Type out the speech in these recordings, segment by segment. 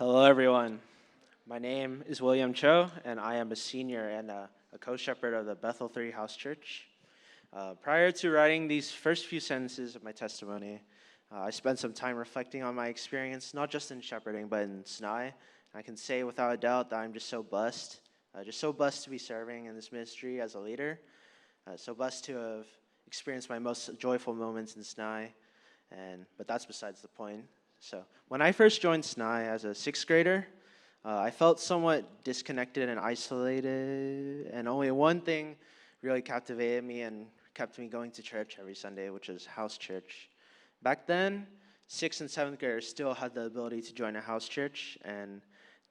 Hello, everyone. My name is William Cho, and I am a senior and a co-shepherd of the Bethel 3 House Church. Prior to writing these first few sentences of my testimony, I spent some time reflecting on my experience, not just in shepherding, but in SNY. I can say without a doubt that I'm just so blessed to be serving in this ministry as a leader, so blessed to have experienced my most joyful moments in SNY, but that's besides the point. So when I first joined SNY as a sixth grader, I felt somewhat disconnected and isolated, and only one thing really captivated me and kept me going to church every Sunday, which is house church. Back then, sixth and seventh graders still had the ability to join a house church, and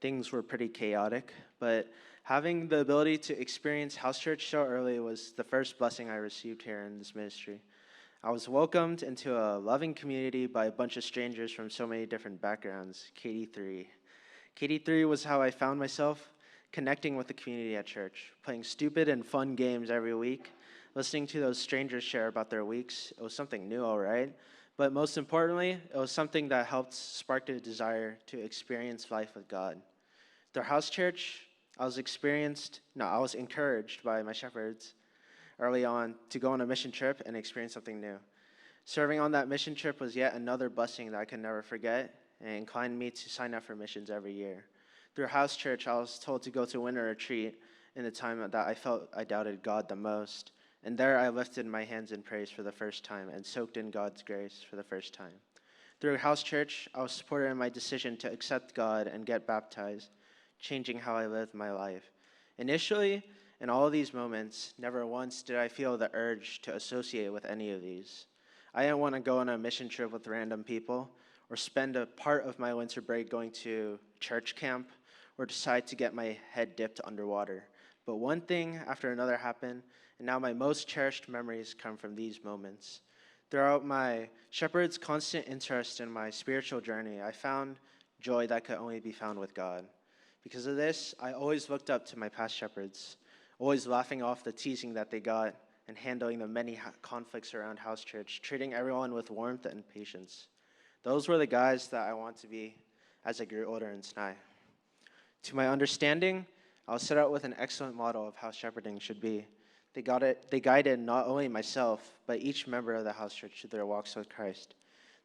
things were pretty chaotic, but having the ability to experience house church so early was the first blessing I received here in this ministry. I was welcomed into a loving community by a bunch of strangers from so many different backgrounds, KD3. KD3 was how I found myself connecting with the community at church, playing stupid and fun games every week, listening to those strangers share about their weeks. It was something new, all right, but most importantly, it was something that helped spark a desire to experience life with God. Through house church, I was encouraged by my shepherds early on to go on a mission trip and experience something new. Serving on that mission trip was yet another blessing that I can never forget and inclined me to sign up for missions every year. Through house church, I was told to go to winter retreat in the time that I felt I doubted God the most. And there I lifted my hands in praise for the first time and soaked in God's grace for the first time. Through house church, I was supported in my decision to accept God and get baptized, changing how I lived my life. Initially, in all of these moments, never once did I feel the urge to associate with any of these. I didn't want to go on a mission trip with random people or spend a part of my winter break going to church camp or decide to get my head dipped underwater. But one thing after another happened, and now my most cherished memories come from these moments. Throughout my shepherd's constant interest in my spiritual journey, I found joy that could only be found with God. Because of this, I always looked up to my past shepherds, always laughing off the teasing that they got and handling the many conflicts around house church, treating everyone with warmth and patience. Those were the guys that I want to be as I grew older in SNY. To my understanding, I was set out with an excellent model of how shepherding should be. They guided not only myself, but each member of the house church through their walks with Christ.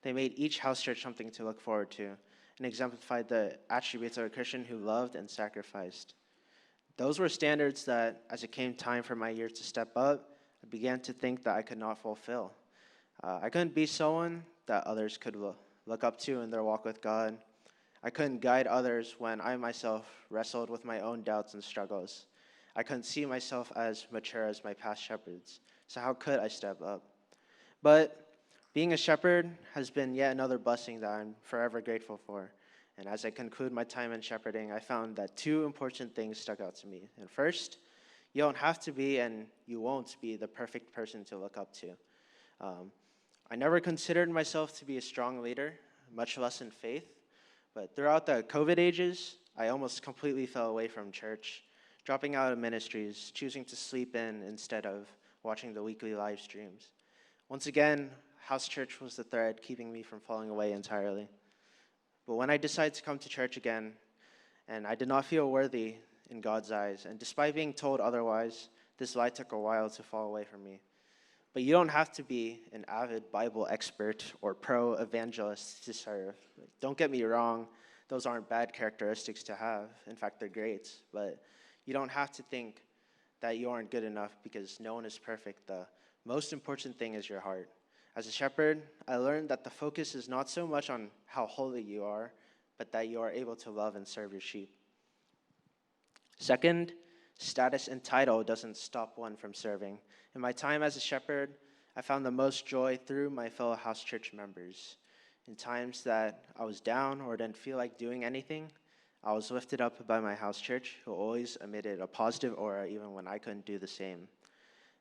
They made each house church something to look forward to and exemplified the attributes of a Christian who loved and sacrificed. Those were standards that, as it came time for my years to step up, I began to think that I could not fulfill. I couldn't be someone that others could look up to in their walk with God. I couldn't guide others when I myself wrestled with my own doubts and struggles. I couldn't see myself as mature as my past shepherds, so how could I step up? But being a shepherd has been yet another blessing that I'm forever grateful for. And as I conclude my time in shepherding, I found that two important things stuck out to me. And first, you don't have to be and you won't be the perfect person to look up to. I never considered myself to be a strong leader, much less in faith. But throughout the COVID ages, I almost completely fell away from church, dropping out of ministries, choosing to sleep in instead of watching the weekly live streams. Once again, house church was the thread keeping me from falling away entirely. But when I decided to come to church again, and I did not feel worthy in God's eyes, and despite being told otherwise, this lie took a while to fall away from me. But you don't have to be an avid Bible expert or pro-evangelist to serve. Don't get me wrong, those aren't bad characteristics to have. In fact, they're great. But you don't have to think that you aren't good enough because no one is perfect. The most important thing is your heart. As a shepherd, I learned that the focus is not so much on how holy you are, but that you are able to love and serve your sheep. Second, status and title doesn't stop one from serving. In my time as a shepherd, I found the most joy through my fellow house church members. In times that I was down or didn't feel like doing anything, I was lifted up by my house church, who always emitted a positive aura even when I couldn't do the same.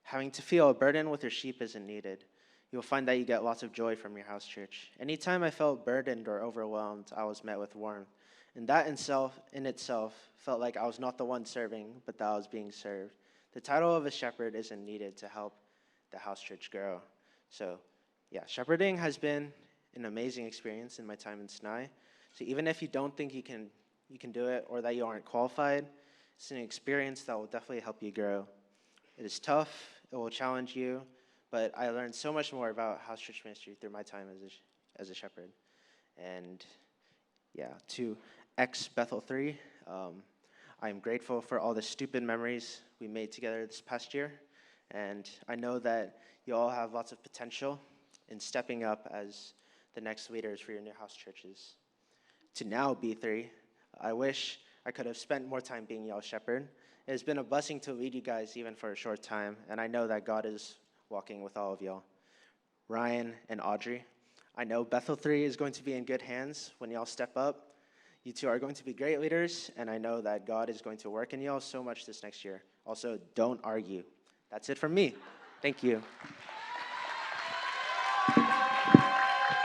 Having to feel a burden with your sheep isn't needed. You'll find that you get lots of joy from your house church. Anytime I felt burdened or overwhelmed, I was met with warmth. And that in itself felt like I was not the one serving, but that I was being served. The title of a shepherd isn't needed to help the house church grow. So, shepherding has been an amazing experience in my time in SNY. So even if you don't think you can do it or that you aren't qualified, it's an experience that will definitely help you grow. It is tough, it will challenge you, but I learned so much more about house church ministry through my time as a shepherd. And yeah, to Bethel 3, I'm grateful for all the stupid memories we made together this past year. And I know that you all have lots of potential in stepping up as the next leaders for your new house churches. To now B3, I wish I could have spent more time being y'all's shepherd. It has been a blessing to lead you guys even for a short time, and I know that God is walking with all of y'all. Ryan and Audrey, I know Bethel 3 is going to be in good hands when y'all step up. You two are going to be great leaders, and I know that God is going to work in y'all so much this next year. Also, don't argue. That's it from me. Thank you.